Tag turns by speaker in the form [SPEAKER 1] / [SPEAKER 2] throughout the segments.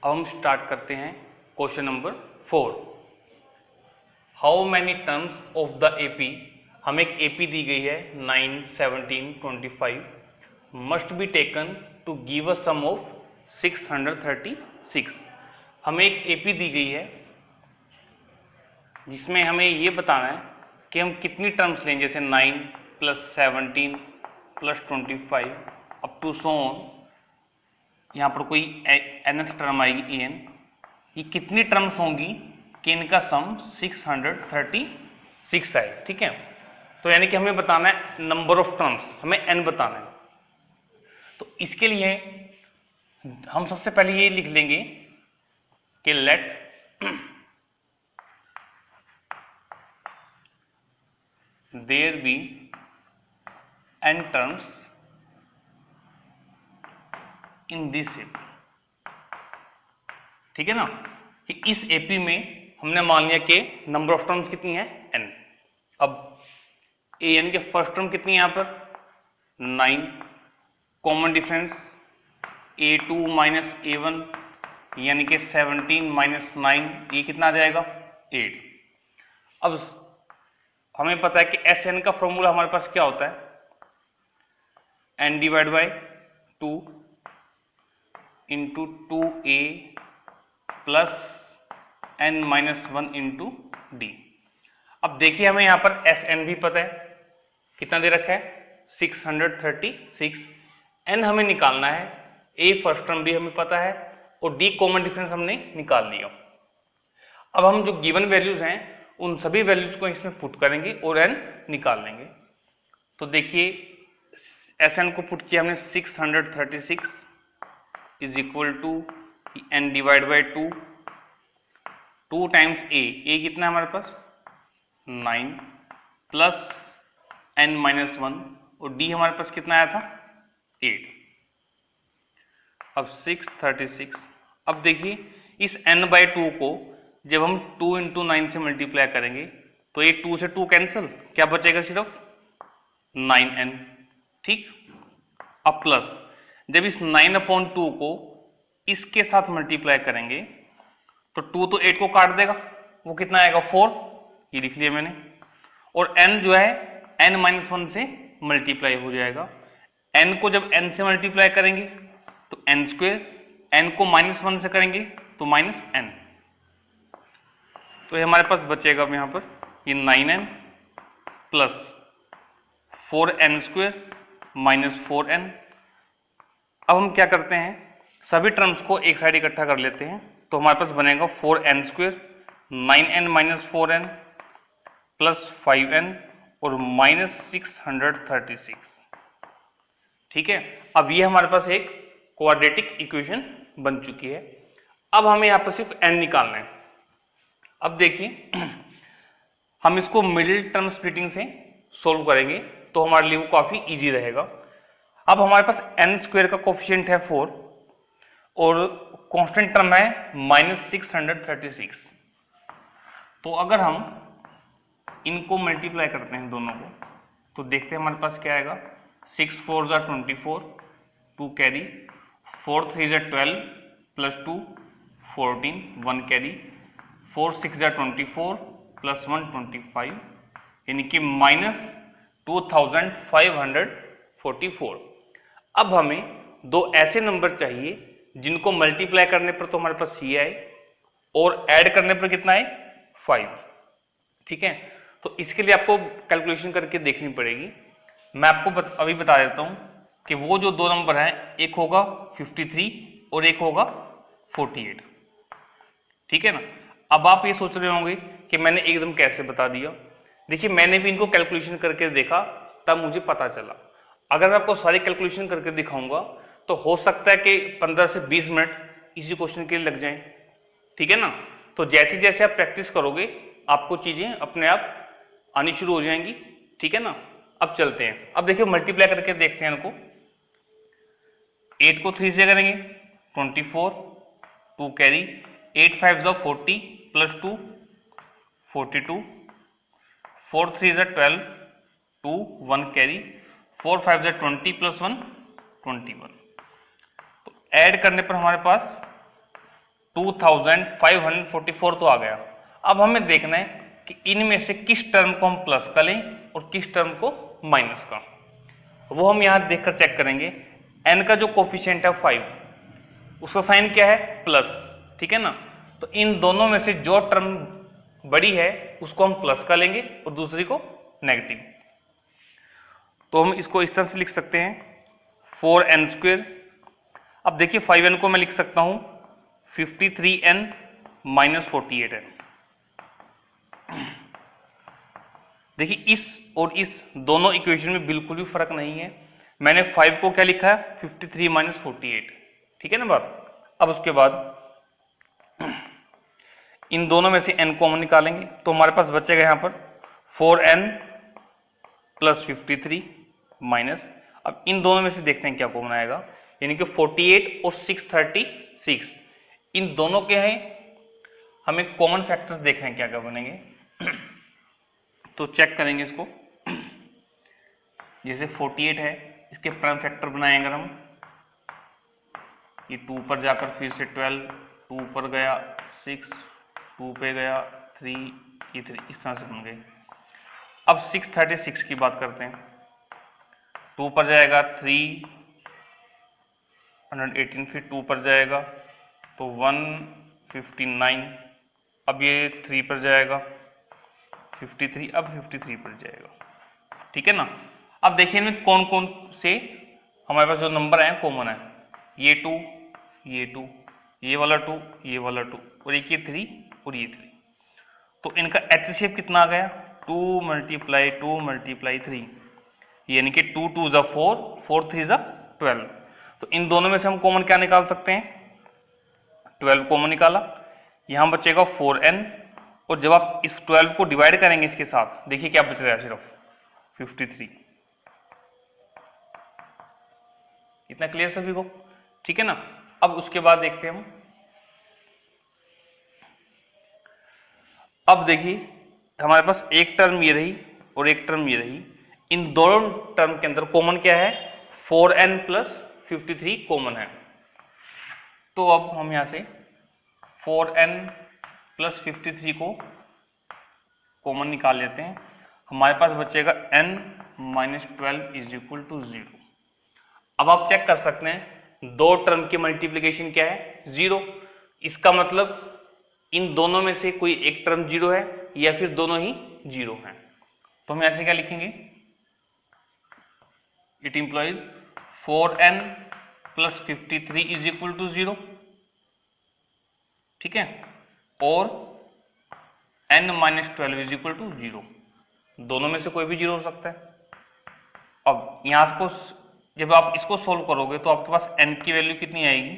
[SPEAKER 1] अब हम स्टार्ट करते हैं question number 4। How many terms of the AP, हमें एक एपी दी गई है 9, 17, 25 must be taken to give a sum of 636। हमें एक एपी दी गई है जिसमें हमें ये बताना है कि हम कितनी टर्म्स लें, जैसे 9 plus 17 plus 25 up to so on. यहाँ पर कोई nth टर्म आएगी an, ये कितनी टर्म्स होंगी कि इनका सम 636 आए। ठीक है, तो यानी कि हमें बताना है नंबर ऑफ टर्म्स, हमें n बताना है। तो इसके लिए हम सबसे पहले ये लिख लेंगे कि let there be n terms in this AP. ठीक है ना, कि इस एपी में हमने मान लिया कि नंबर ऑफ टर्म्स कितनी है n। अब an के फर्स्ट टर्म कितनी है यहां पर 9, common difference a2 minus a1 यानी कि 17 माइनस 9, ये कितना आ जाएगा 8। अब हमें पता है कि Sn का फॉर्मूला हमारे पास क्या होता है, n divide by 2 into 2a plus n minus 1 into D. अब देखिए हमें यहां पर Sn भी पता है, कितना दे रखा है 636। n हमें निकालना है, a फर्स्ट टर्म भी हमें पता है और d कॉमन डिफरेंस हमने निकाल लिया। अब हम जो गिवन वैल्यूज हैं उन सभी वैल्यूज को इसमें पुट करेंगे और n निकाल लेंगे। तो देखिए Sn को पुट किया हमने 636 is equal to n divide by 2 times a कितना है हमारे पास 9 प्लस n माइनस 1 और d हमारे पास कितना आया था 8। अब 636, अब देखिए इस n बाई 2 को जब हम 2 इंटू 9 से मल्टीप्लाई करेंगे तो ये 2 से 2 कैंसिल, क्या बचेगा सिर्फ 9n। ठीक, अब प्लस जब इस 9/2 को इसके साथ मल्टीप्लाई करेंगे तो 2 तो 8 को काट देगा, वो कितना आएगा 4, ये लिख लिया मैंने। और n जो है n माइनस 1 से मल्टीप्लाई हो जाएगा। n को जब n से मल्टीप्लाई करेंगे तो n स्क्वेयर, n को माइनस 1 से करेंगे तो माइनस n। तो ये हमारे पास बचेगा अब यहाँ पर ये 9n plus 4n square minus 4n। अब हम क्या करते हैं, सभी टर्म्स को एक साइड इकट्ठा कर लेते हैं, तो हमारे पास बनेगा 4n square 9n minus 4n plus 5n और माइनस 636। ठीक है, अब ये हमारे पास एक क्वाड्रेटिक इक्वेशन बन चुकी है। अब हमें यहाँ पर सिर्फ n निकालना है। अब देखिए हम इसको मिडिल टर्म स्प्लिटिंग से सोल्व करेंगे तो हमारे लिए वो काफी इजी रहेगा। अब हमारे पास n स्क्वेयर का कोफिशिएंट है 4 और कांस्टेंट टर्म है माइनस 636। तो अगर हम इनको मल्टीप्लाई करते हैं दोनों को तो देखते हैं हमारे पास क्या आएगा, 6 4 ज़ा 24 2 कैरी, 4 3 ज़ा 12 प्लस 2 14 1 कैरी, 4 6 ज़ा 24 प्लस 1 25 यानी कि माइनस 2544। अब हमें दो ऐसे नंबर चाहिए जिनको मल्टीप्लाई करने पर तो हमारे पास ये आए और ऐड करने पर कितना है 5। ठीक है, तो इसके लिए आपको कैलकुलेशन करके देखनी पड़ेगी। मैं आपको अभी बता देता हूं कि वो जो दो नंबर हैं, एक होगा 53 और एक होगा 48। ठीक है ना, अब आप ये सोच रहे होंगे कि मैंने एकदम कैसे बता दिया। देखिए मैंने भी इनको कैलकुलेशन करके देखा तब मुझे पता चला। अगर मैं आपको सारी कैलकुलेशन करके दिखाऊंगा तो हो सकता है कि 15 से 20 मिनट इसी क्वेश्चन के लिए लग जाएं। ठीक है ना, तो जैसे जैसे आप प्रैक्टिस करोगे आपको चीजें अपने आप आनी शुरू हो जाएंगी। ठीक है ना, अब चलते हैं। अब देखिए मल्टीप्लाई करके देखते हैं इनको। 8 को 3 से करेंगे 24 2 कैरी, 8 5 ज़ा 40 प्लस 2 42, 4 3 ज़ा 12 2 1 कैरी, 4 5 ज़ा 20 प्लस 1 21। तो ऐड करने पर हमारे पास 2544 तो आ गया। अब हमें देखना है कि इनमें से किस टर्म को हम प्लस का लें और किस टर्म को माइनस का, वो हम यहां देखकर चेक करेंगे। n का जो कोफिशिएंट है 5, उसका साइन क्या है प्लस, ठीक है ना। तो इन दोनों में से जो टर्म बड़ी है उसको हम प्लस का लेंगे और दूसरी को नेगेटिव। तो हम इसको इस तरह से लिख सकते हैं 4n²। अब देखिए 5n को मैं लिख सकता हूं 53n - 48n। देखिए इस और इस दोनों इक्वेशन में बिल्कुल भी फर्क नहीं है। मैंने 5 को क्या लिखा है 53 - 48, ठीक है ना बात। अब उसके बाद इन दोनों में से n कॉमन निकालेंगे तो हमारे पास बचेगा यहां पर 4n + 53 माइनस, अब इन दोनों में से देखते हैं क्या कॉमन आएगा, यानी कि 48 और 636 इन दोनों के हैं, हमें कॉमन फैक्टर्स देखने हैं क्या क्या बनेंगे। तो चेक करेंगे इसको। जैसे 48 है, इसके प्राइम फैक्टर बनाए अगर हम, ये 2 पर जाकर फिर से 12, 2 पर गया 6, 2 पे गया 3, ये 3, इस तरह से बन गए। अब 636 की बात करते हैं। 2 पर जाएगा 318, फिर 2 पर जाएगा तो 159, अब ये 3 पर जाएगा 53, अब 53 पर जाएगा, ठीक है ना। अब देखिए इनमें कौन कौन से हमारे पास जो नंबर है कॉमन है, ये 2, ये 2, ये वाला 2, ये वाला 2 और एक ये 3 और ये 3। तो इनका HCF कितना आ गया 2 × 2 × 3, यानी कि 2 2 = 4, 4 3 = 12। तो इन दोनों में से हम कॉमन क्या निकाल सकते हैं 12 कॉमन निकाला, यहां बचेगा 4n, और जब आप इस 12 को डिवाइड करेंगे इसके साथ, देखिए क्या बच रहा है सिर्फ 53। इतना क्लियर सभी को, ठीक है ना। अब उसके बाद देखते हैं हम, अब देखिए हमारे पास एक टर्म ये रही और एक टर्म ये रही, इन दोनों टर्म के अंदर कॉमन क्या है 4n + 53 कॉमन है। तो अब हम यहां से 4n + 53 को कॉमन निकाल लेते हैं, हमारे पास बचेगा n - 12 = 0। अब आप चेक कर सकते हैं दो टर्म की मल्टीप्लिकेशन क्या है 0, इसका मतलब इन दोनों में से कोई एक टर्म 0 है या फिर दोनों ही 0 हैं। तो हम ऐसे क्या लिखेंगे, इट इंप्लॉइज 4n + 53 = 0, ठीक है, और n - 12 = 0, दोनों में से कोई भी 0 हो सकता है। अब यहां को जब आप इसको सोल्व करोगे तो आपके पास n की वैल्यू कितनी आएगी,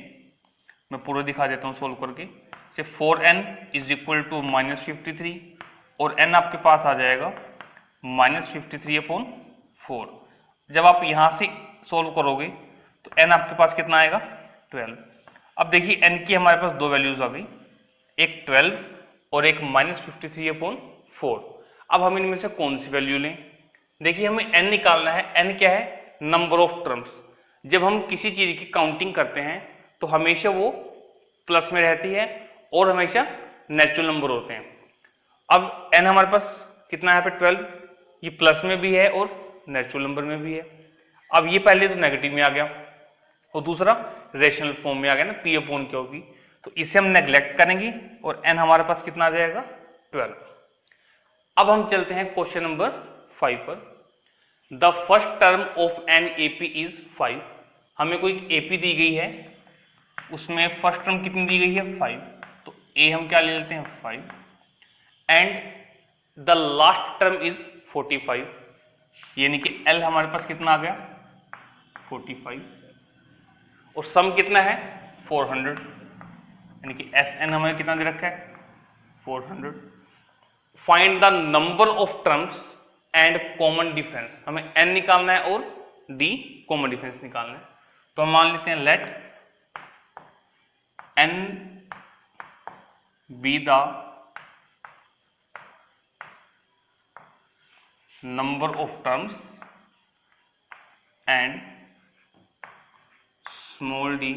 [SPEAKER 1] मैं पूरा दिखा देता हूं सोल्व करके। से 4n = -53 और n आपके पास आ जाएगा -53/4। जब आप यहां से सोल्व करोगे तो n आपके पास कितना आएगा 12। अब देखिए n की हमारे पास दो वैल्यूज आ गई, एक 12 और एक -53/4। अब हम इनमें से कौन सी वैल्यू लें, देखिए हमें n निकालना है। n क्या है नंबर ऑफ टर्म्स। जब हम किसी चीज की काउंटिंग करते हैं तो हमेशा वो प्लस में रहती है और हमेशा नेचुरल नंबर होते हैं। अब n हमारे पास कितना है पे 12, ये प्लस में भी है और नेचुरल नंबर में भी है। अब ये पहले तो नेगेटिव में आ गया और दूसरा रेशनल फॉर्म में आ गया ना P/Q, तो इसे हम नेग्लेक्ट करेंगे और n हमारे पास कितना आ जाएगा 12। अब हम चलते हैं क्वेश्चन नंबर 5 पर। The first term of an AP is 5। हमें कोई AP दी गई है, उसमें फर्स्ट टर्म कितनी दी गई है 5, तो A हम क्या ले लेते हैं 5, and the last term is 45, यानी कि L हमारे पास कितना आ गया 45, और सम कितना है 400, यानी कि SN हमें कितना दे रखा है 400। Find the number of terms and common difference, हमें n निकालना है और d कॉमन डिफरेंस निकालना है। तो हम मान लेते हैं let n be the number of terms and small d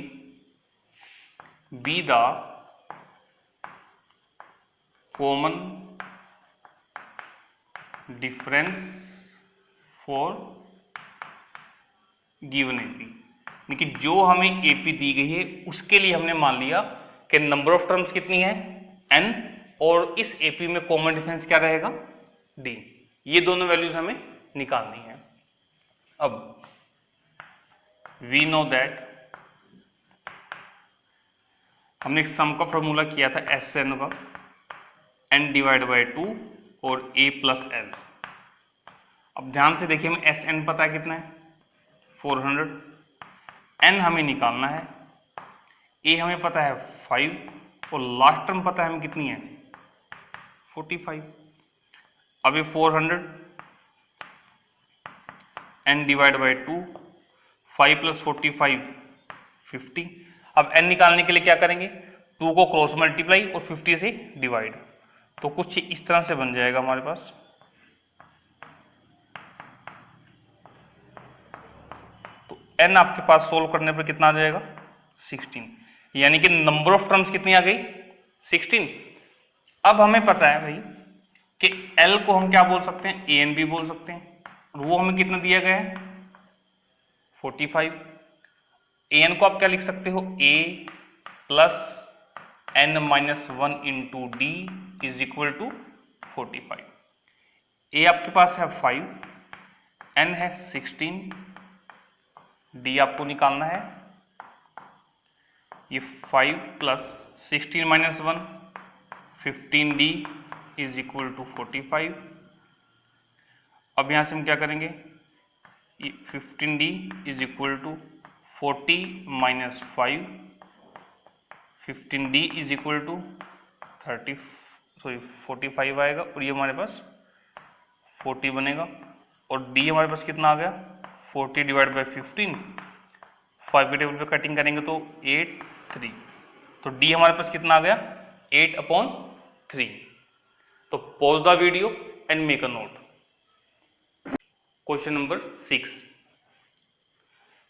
[SPEAKER 1] be the common difference for given AP, यानी कि जो हमें एपी दी गई है उसके लिए हमने मान लिया कि नंबर ऑफ टर्म्स कितनी है n, और इस एपी में कॉमन डिफरेंस क्या रहेगा d। ये दोनों वैल्यूज हमें निकालनी है। अब वी नो दैट हमने एक सम का फॉर्मूला किया था एस एन का, n डिवाइड बाई 2 और a प्लस एल। अब ध्यान से देखिए, हमें एस एन पता है कितना है 400, n हमें निकालना है, a हमें पता है 5 और लास्ट टर्म पता है हमें कितनी है 45। अब ये 400 n डिवाइड बाई 2, 5 प्लस 45 50। अब n निकालने के लिए क्या करेंगे, 2 को क्रॉस मल्टीप्लाई और 50 से डिवाइड, तो कुछ इस तरह से बन जाएगा हमारे पास। तो n आपके पास सोल्व करने पर कितना आ जाएगा 16, यानी कि नंबर ऑफ टर्म्स कितनी आ गई 16। अब हमें पता है भाई कि l को हम क्या बोल सकते हैं, a n भी बोल सकते हैं, और वो हमें कितना दिया गया है 45। an को आप क्या लिख सकते हो, a plus n minus 1 into D is equal to 45। a आपके पास है 5, n है 16, d आपको निकालना है, ये 5 plus 16 minus 1 15d is equal to 45। अब यहां से हम क्या करेंगे, 15d is equal to 40 minus 5, 15d is equal to 45 आएगा, और ये हमारे पास 40 बनेगा, और d हमारे पास कितना आ गया 40 डिवाइड बाई 15, 5 के टेबल पे कटिंग करेंगे तो 8 3, तो d हमारे पास कितना आ गया 8/3। तो pause the video and make a note. Question number 6,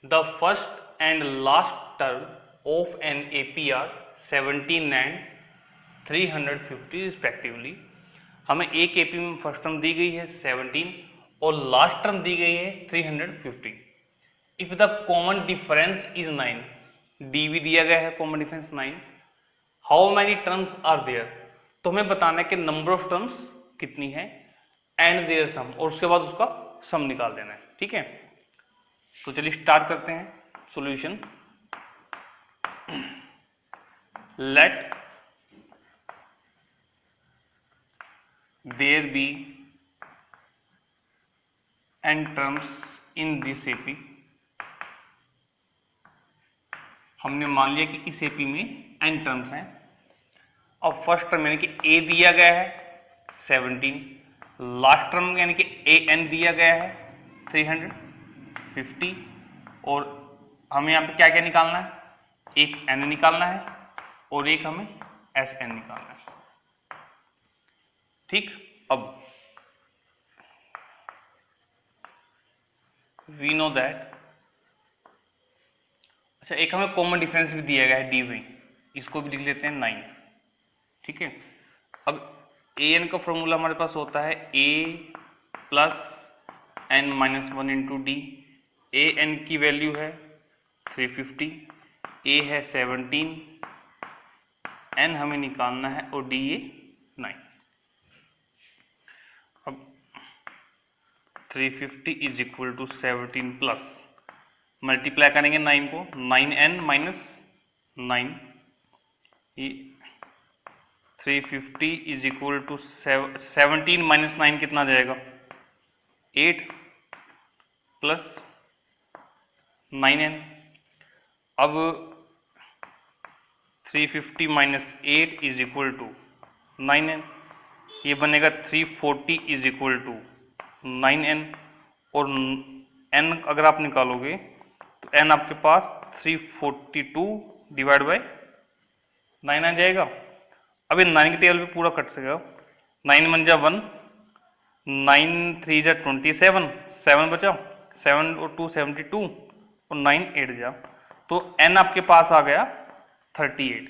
[SPEAKER 1] the first and last term of an AP are 17 and 350 respectively. हमें एक एपी में फर्स्ट टर्म दी गई है 17 और लास्ट टर्म दी गई है 350। If the common difference is 9, D भी दिया गया है common difference 9, how many terms are there, तो हमें बताना है कि नंबर ऑफ टर्म्स कितनी है एंड देयर सम, और उसके बाद उसका सम निकाल देना है। ठीक है, तो चलिए स्टार्ट करते हैं solution. Let there be n terms in this AP. हमने मान लिया कि इस एपी में n टर्म्स हैं। अब फर्स्ट टर्म यानी कि a दिया गया है 17, लास्ट टर्म यानी कि a n दिया गया है 350, और हमें यहाँ पे क्या क्या निकालना है, एक n निकालना है और एक हमें एस एन निकालना है। ठीक, अब वी नो दैट, अच्छा एक हमें कॉमन डिफरेंस भी दिया गया है डी में, इसको भी लिख लेते हैं 9। ठीक है, अब ए एन का फॉर्मूला हमारे पास होता है a plus n minus 1 into D. A N की वैल्यू है 350, a है 17, n हमें निकालना है और d ये 9। अब 350 is equal to 17 plus multiply करेंगे 9 को, 9n माइनस 9, ये 350 इज इक्वल टू 17 माइनस 9 कितना जाएगा 8 प्लस 9n। अब 350 minus 8 is equal to 9n, ये बनेगा 340 इज इक्वल टू 9n, और n अगर आप निकालोगे तो n आपके पास 342 डिवाइड बाय 9 आ जाएगा। अब ये 9 के टेबल पे पूरा कट सकेगा, 9 1 जा 1, 9 3 जा 27, 7 बचा, 7 और 2 72, और 9 8 जा, तो n आपके पास आ गया 38।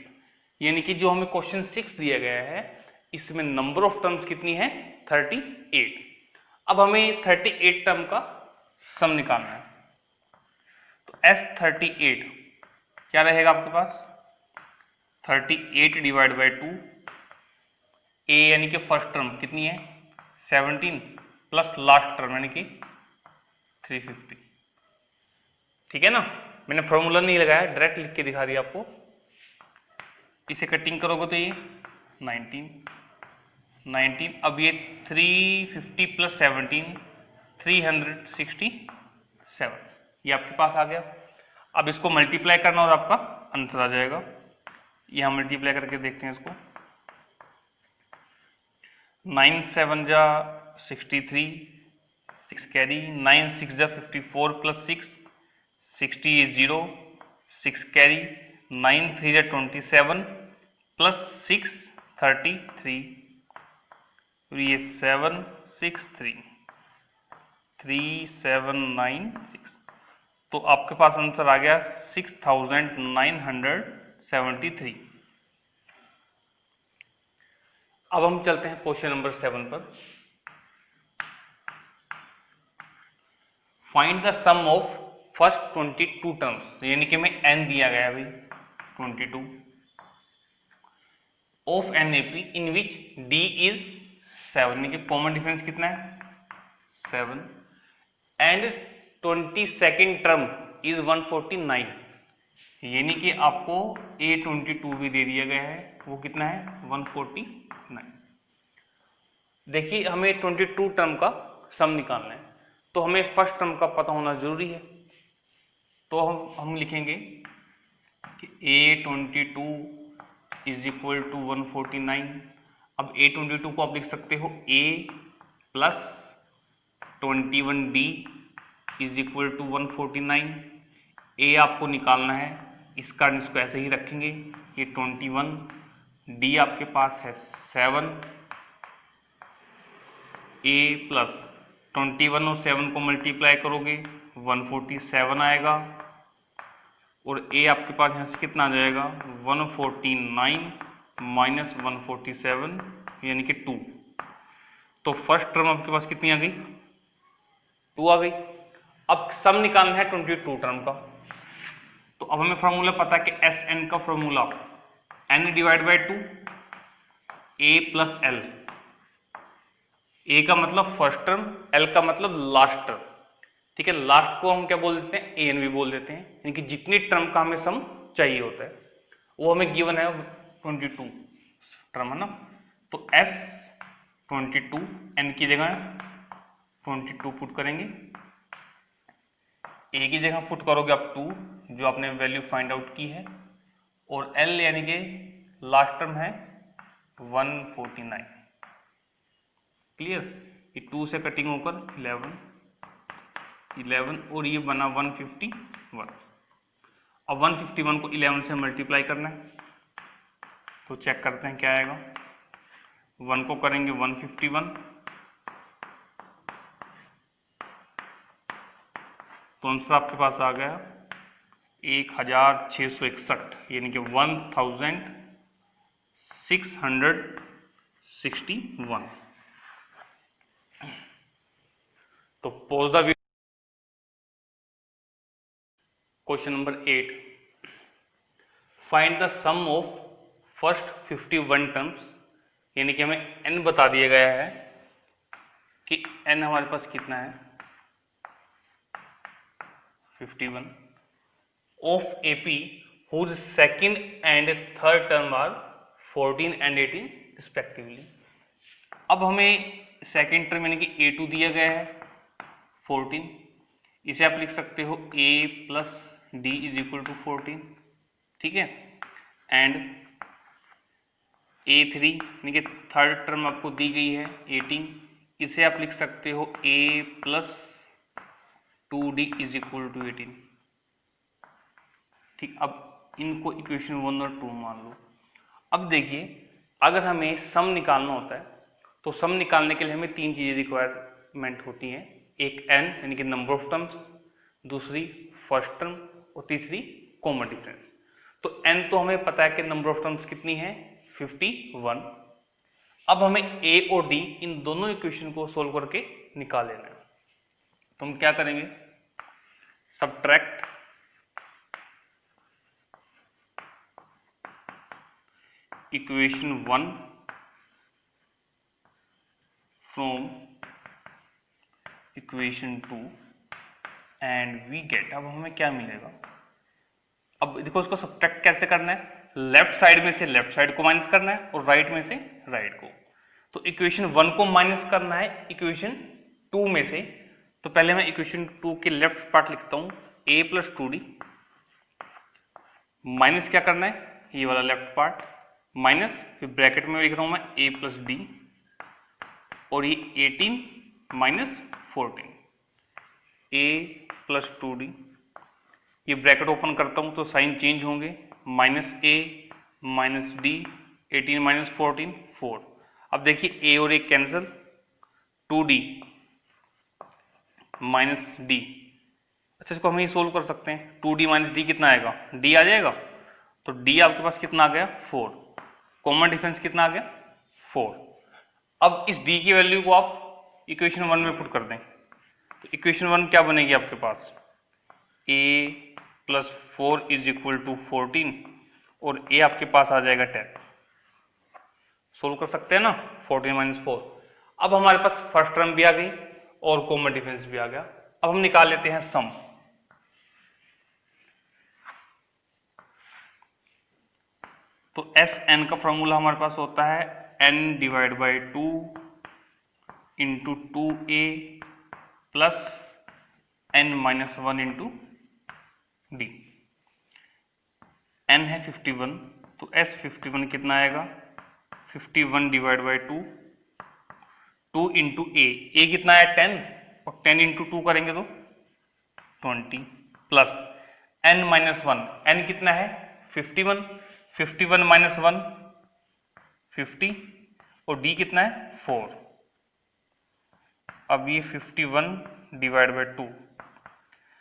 [SPEAKER 1] यानी कि जो हमें क्वेश्चन 6 दिया गया है इसमें नंबर ऑफ टर्म्स कितनी है 38। अब हमें 38 टर्म का सम निकालना है। तो S38 क्या रहेगा आपके पास 38 डिवाइड बाई 2 ए यानी कि फर्स्ट टर्म कितनी है 17 प्लस लास्ट टर्म यानी कि 350। ठीक है ना, मैंने फॉर्मूला नहीं लगाया, डायरेक्ट लिख के दिखा दिया आपको। इसे कटिंग करोगे तो ये 19। अब ये 350 प्लस 17 367 ये आपके पास आ गया। अब इसको मल्टीप्लाई करना और आपका आंसर आ जाएगा। यहां मल्टीप्लाई करके देखते हैं इसको। 9 7 जा 63 6 कैरी 9 6 जा 54 प्लस 6 60 is 0 6 कैरी 9 3 जा 27 प्लस 6 33 ये 7 6 3 3796। तो आपके पास आंसर आ गया 6973। अब हम चलते हैं क्वेश्चन नंबर 7 पर। Find the sum of first 22 terms, यानी कि हमें n दिया गया है भाई 22 of NAP in which D is 7, यानी कि कॉमन डिफरेंस कितना है 7 एंड 22nd टर्म इज 149, यानी कि आपको A22 भी दे दिया गया है, वो कितना है 149। देखिए हमें 22 टर्म का सम निकालना है, तो हमें फर्स्ट टर्म का पता होना जरूरी है। तो हम लिखेंगे कि A22 इज इक्वल टू 149। अब A22 को आप लिख सकते हो A plus 21D is equal to 149। A आपको निकालना है, इस कारण इसको ऐसे ही रखेंगे। ये 21 डी आपके पास है 7 ए प्लस 21 और 7 को मल्टीप्लाई करोगे 147 आएगा और ए आपके पास यहाँ से कितना आ जाएगा 149 माइनस 147 यानी कि 2। तो फर्स्ट टर्म आपके पास कितनी आ गई 2 आ गई। अब सम निकालना है 22 टर्म का। तो अब हमें फॉर्मूला पता है कि एस एन का formula n divide by 2 a plus L. A का मतलब फर्स्ट टर्म, एल का मतलब लास्ट टर्म। ठीक है, लास्ट को हम क्या बोल देते हैं ए एन भी बोल देते हैं, यानी कि जितनी टर्म का हमें सम चाहिए होता है वो हमें गिवन है 22 टर्म है ना। तो एस 22 एन की जगह 22 पुट करेंगे, ए की जगह पुट करोगे आप 2 जो आपने वैल्यू फाइंड आउट की है, और एल यानी कि लास्ट टर्म है 149। क्लियर, ये 2 से कटिंग होकर 11 और ये बना 151। अब 151 को 11 से मल्टीप्लाई करना है, तो चेक करते हैं क्या आएगा। 1 को करेंगे 151 तो आंसर आपके पास आ गया 1661 यानी कि 1661। तो pause the question number 8। Find the sum of first 51 terms, यानी कि हमें n बता दिया गया है कि n हमारे पास कितना है 51 of AP whose second and third term are 14 and 18 respectively। अब हमें सेकेंड टर्म यानी कि A2 दिया गया है 14, इसे आप लिख सकते हो A plus D is equal to 14। ठीक है, एंड A3 यानी कि थर्ड टर्म आपको दी गई है 18, इसे आप लिख सकते हो A plus 2D is equal to 18। ठीक, अब इनको इक्वेशन 1 और 2 मान लो। अब देखिए अगर हमें सम निकालना होता है तो सम निकालने के लिए हमें 3 चीजें रिक्वायरमेंट होती हैं, एक n यानी कि नंबर ऑफ टर्म्स, दूसरी फर्स्ट टर्म और तीसरी कॉमन डिफरेंस। तो n तो हमें पता है कि नंबर ऑफ टर्म्स कितनी है 51। अब हमें ए और डी इन दोनों इक्वेशन को सोल्व करके निकाल लेना है। तो हम क्या करेंगे, subtract equation 1 from equation 2 and we get, अब हमें क्या मिलेगा। अब देखो इसको सब्ट्रैक्ट कैसे करना है, लेफ्ट साइड में से लेफ्ट साइड को माइनस करना है और राइट में से राइट को। तो इक्वेशन 1 को माइनस करना है इक्वेशन 2 में से। तो पहले मैं इक्वेशन 2 के लेफ्ट पार्ट लिखता हूं, a प्लस 2d माइनस क्या करना है, ये वाला लेफ्ट पार्ट माइनस, फिर ब्रैकेट में लिख रहा हूं मैं a प्लस डी और ये 18 माइनस 14, a प्लस 2d, ये ब्रैकेट ओपन करता हूं तो साइन चेंज होंगे, minus a minus D, 18 minus 14 4। अब देखिए a और a cancel, 2d minus D. अच्छा इसको हम ये सोल्व कर सकते हैं, 2d माइनस डी कितना आएगा, d आ जाएगा। तो d आपके पास कितना आ गया 4, कॉमन डिफरेंस कितना आ गया 4। अब इस d की वैल्यू को आप इक्वेशन 1 में पुट कर दें, तो इक्वेशन 1 क्या बनेगी आपके पास, a plus 4 is equal to 14 और a आपके पास आ जाएगा 10। सोल्व कर सकते हैं ना, 14 माइनस 4। अब हमारे पास फर्स्ट टर्म भी आ गई और कॉमन डिफरेंस भी आ गया। अब हम निकाल लेते हैं सम। तो एस एन का फॉर्मूला हमारे पास होता है n divide by 2 into 2a plus n minus 1 into D. n है 51, तो s 51 कितना आएगा, 51 डिवाइड बाई 2, 2 इंटू a कितना है 10 और 10 इंटू 2 करेंगे तो 20 प्लस n माइनस 1, n कितना है 51, 51 माइनस 1 50 और d कितना है 4। अब ये 51 डिवाइड बाई 2,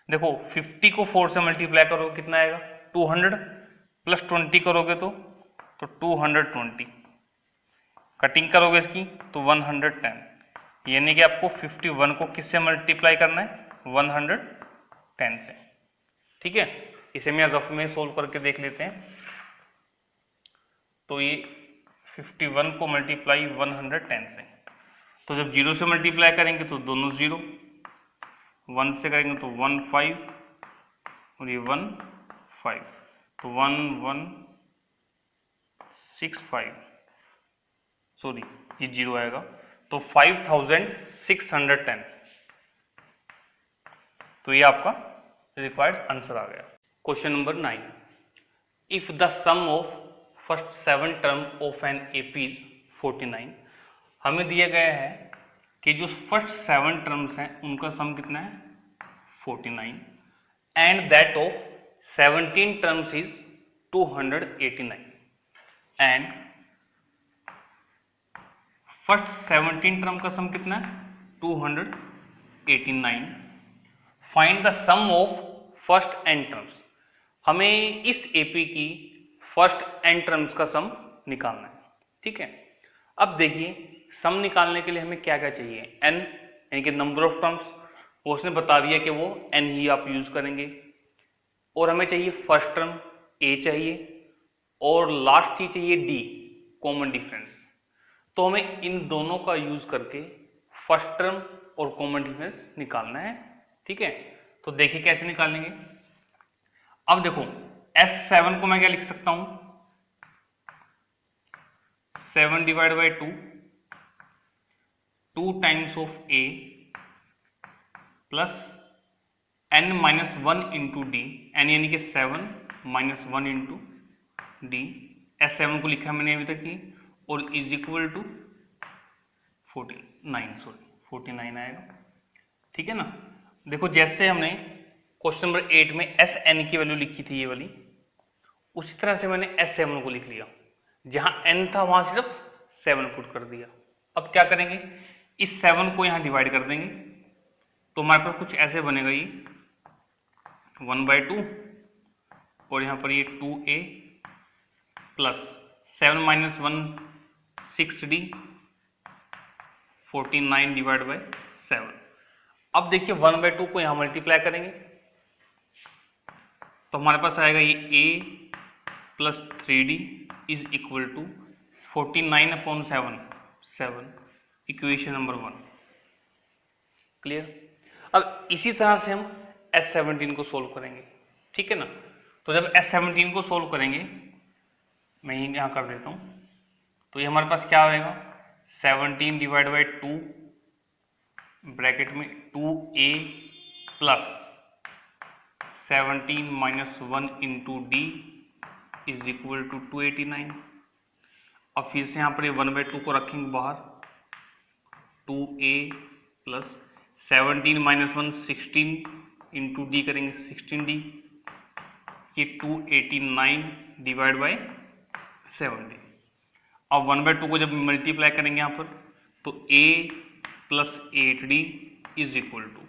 [SPEAKER 1] देखो 50 को 4 से मल्टीप्लाई करो कितना आएगा 200 प्लस 20 करोगे तो 220, कटिंग करोगे इसकी तो 110, यानी कि आपको 51 को किससे मल्टीप्लाई करना है 110 से। ठीक है, इसे मैं रफ में सोल्व करके देख लेते हैं। तो ये 51 को मल्टीप्लाई 110 से, तो जब 0 से मल्टीप्लाई करेंगे तो दोनों 0, 1 से करेंगे तो 1 5 और ये 1 5, तो 1 1 6 5, सॉरी ये 0 आएगा, तो 5610। तो ये आपका रिक्वायर्ड आंसर आ गया। Question number 9, if the sum of first 7 term of an AP is 49, हमें दिया गया है कि जो फर्स्ट 7 टर्म्स हैं उनका सम कितना है 49 and that of 17 terms is 289 and first 17 term का सम कितना है 289, find the sum of first N terms, हमें इस एपी की फर्स्ट एन टर्म्स का सम निकालना है। ठीक है, अब देखिए सम निकालने के लिए हमें क्या क्या चाहिए, एन यानी कि नंबर ऑफ टर्म्स, वो उसने बता दिया कि वो एन ही आप यूज करेंगे, और हमें चाहिए फर्स्ट टर्म ए चाहिए और लास्ट ही चाहिए डी कॉमन डिफरेंस। तो हमें इन दोनों का यूज करके फर्स्ट टर्म और कॉमन डिफरेंस निकालना है। ठीक है, तो देखिए कैसे निकालेंगे। अब देखो S7 को मैं क्या लिख सकता हूं 7 divide by 2 times of A plus n minus 1 into D, N यानी कि 7 माइनस 1 इंटू डी, S7 को लिखा मैंने अभी तक ही, और इज इक्वल टू 49 आएगा। ठीक है ना, देखो जैसे हमने क्वेश्चन नंबर 8 में एस एन की वैल्यू लिखी थी ये वाली, उसी तरह से मैंने S7 को लिख लिया, जहां n था वहां सिर्फ 7 पुट कर दिया। अब क्या करेंगे, इस 7 को यहां डिवाइड कर देंगे, तो हमारे पास कुछ ऐसे बनेगा, ये 1/2 और यहां पर ये 2a plus 7 minus 1 6d 49 divide by 7। अब देखिए 1/2 को यहां मल्टीप्लाई करेंगे तो हमारे पास आएगा ये a plus 3d is equal to 49/7 equation number 1। Clear. अब इसी तरह से हम S17 को सोल्व करेंगे, ठीक है ना। तो जब S17 को सोल्व करेंगे, मैं यहां कर देता हूं, तो ये हमारे पास क्या आएगा 17 डिवाइड बाई 2 ब्रैकेट में 2a plus 17 minus 1 into D is equal to 289। अब फिर से यहाँ पर 1/2 को रखेंगे बाहर, 2a plus 17 minus 1 16 into D करेंगे 16d, ये 289 डिवाइड बाई 7d। अब 1/2 को जब मल्टीप्लाई करेंगे यहाँ पर तो a plus 8d is equal to,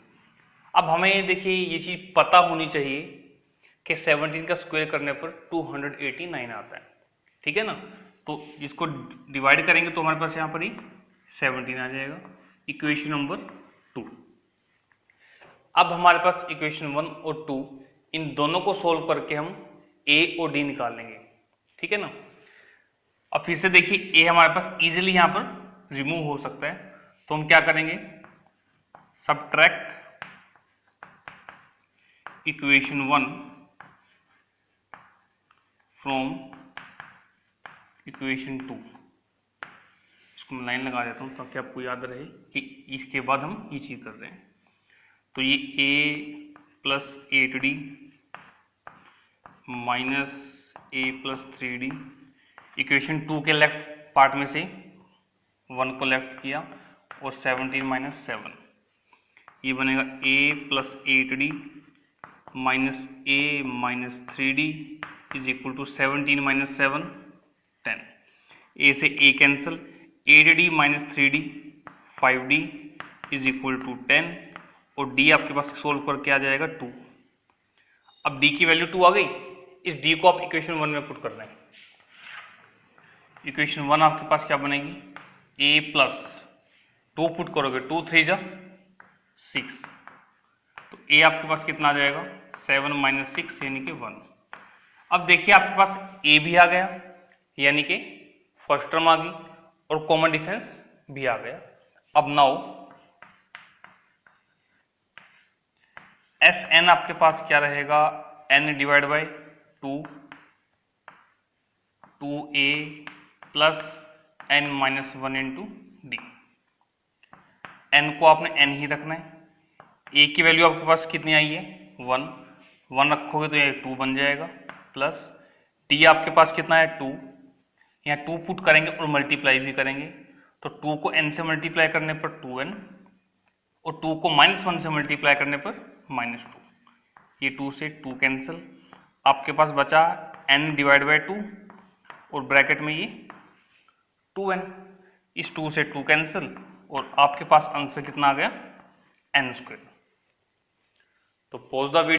[SPEAKER 1] अब हमें देखिए ये चीज पता होनी चाहिए कि 17 का स्क्वायर करने पर 289 आता है, ठीक है ना। तो इसको डिवाइड करेंगे तो हमारे पास यहाँ पर ही 17 आ जाएगा, इक्वेशन नंबर 2। अब हमारे पास इक्वेशन 1 और 2 इन दोनों को सोल्व करके हम a और d निकाल लेंगे, ठीक है ना। अब फिर से देखिए a हमारे पास इजीली यहाँ पर रिमूव हो सकता है, तो हम क्या करेंगे, सबट्रैक्ट इक्वेशन 1 फ्रॉम इक्वेशन 2। इसको मैं लाइन लगा देता हूं ताकि आपको याद रहे कि इसके बाद हम ये चीज कर रहे हैं। तो ये a plus 8d minus a plus 3d, equation 2 के लेफ्ट पार्ट में से 1 को लेफ्ट किया और 17 माइनस 7, ये बनेगा a plus 8d minus a minus 3d is equal to 17 minus 7 10। a से a cancel, 8d minus 3d 5d is equal to 10 और d आपके पास सोल्व करके आ जाएगा 2। अब d की वैल्यू 2 आ गई, इस d को आप इक्वेशन 1 में पुट करना है। इक्वेशन 1 आपके पास क्या बनेगी, a प्लस 2 पुट करोगे 2 3 जा 6, तो a आपके पास कितना आ जाएगा 7 माइनस 6 यानी कि 1। अब देखिए आपके पास a भी आ गया यानी कि फर्स्ट टर्म आ गई और कॉमन डिफरेंस भी आ गया। अब नाउ Sn आपके पास क्या रहेगा, n divide by 2a plus n minus 1 into D. n को आपने n ही रखना है, a की वैल्यू आपके पास कितनी आई है 1 रखोगे तो ये 2 बन जाएगा, प्लस d आपके पास कितना है 2, यहाँ 2 पुट करेंगे और मल्टीप्लाई भी करेंगे, तो 2 को n से मल्टीप्लाई करने पर 2n और 2 को -1 से मल्टीप्लाई करने पर -2, ये 2 से 2 कैंसिल, आपके पास बचा n डिवाइड बाई 2 और ब्रैकेट में ये 2n, इस 2 से 2 कैंसिल और आपके पास आंसर कितना आ गया n²। तो पॉज द वीडियो।